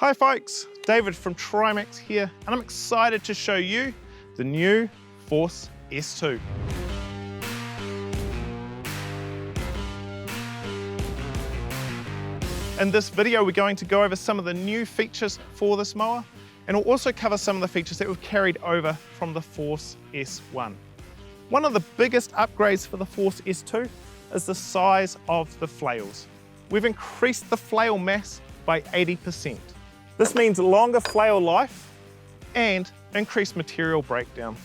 Hi folks, David from Trimax here, and I'm excited to show you the new Force S2. In this video, we're going to go over some of the new features for this mower, and we'll also cover some of the features that we've carried over from the Force S1. One of the biggest upgrades for the Force S2 is the size of the flails. We've increased the flail mass by 80%. This means longer flail life and increased material breakdown.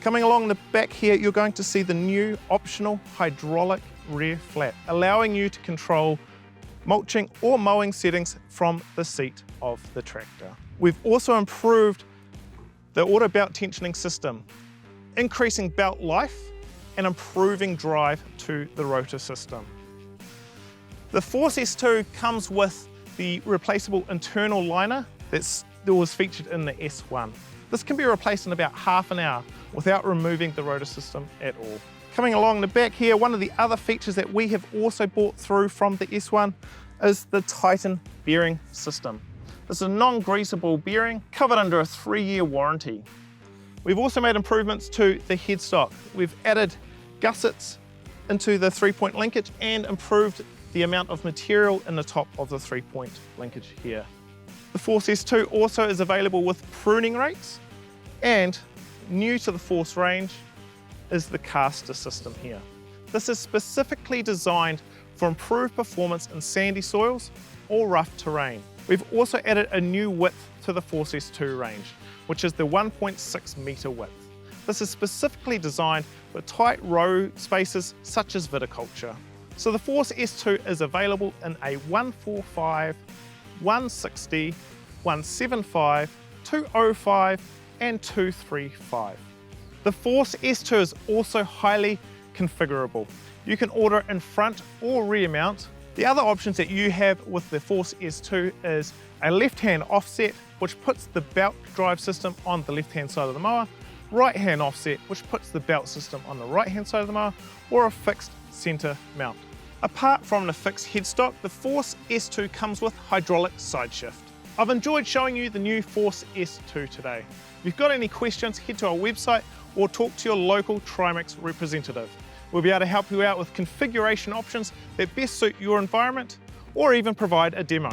Coming along the back here, you're going to see the new optional hydraulic rear flap, allowing you to control mulching or mowing settings from the seat of the tractor. We've also improved the auto belt tensioning system, increasing belt life and improving drive to the rotor system. The Force S2 comes with the replaceable internal liner that was featured in the S1. This can be replaced in about half an hour without removing the rotor system at all. Coming along the back here, one of the other features that we have also brought through from the S1 is the Titan bearing system. This is a non-greasable bearing covered under a 3-year warranty. We've also made improvements to the headstock. We've added gussets into the 3-point linkage and improved the amount of material in the top of the 3-point linkage here. The Force S2 also is available with pruning rates, and new to the Force range is the caster system here. This is specifically designed for improved performance in sandy soils or rough terrain. We've also added a new width to the Force S2 range, which is the 1.6 metre width. This is specifically designed for tight row spaces such as viticulture. So the Force S2 is available in a 145, 160, 175, 205 and 235. The Force S2 is also highly configurable. You can order in front or rear mount. The other options that you have with the Force S2 is a left-hand offset, which puts the belt drive system on the left-hand side of the mower, right-hand offset, which puts the belt system on the right-hand side of the mower, or a fixed center mount. Apart from the fixed headstock, the Force S2 comes with hydraulic side shift. I've enjoyed showing you the new Force S2 today. If you've got any questions, head to our website or talk to your local Trimax representative. We'll be able to help you out with configuration options that best suit your environment, or even provide a demo.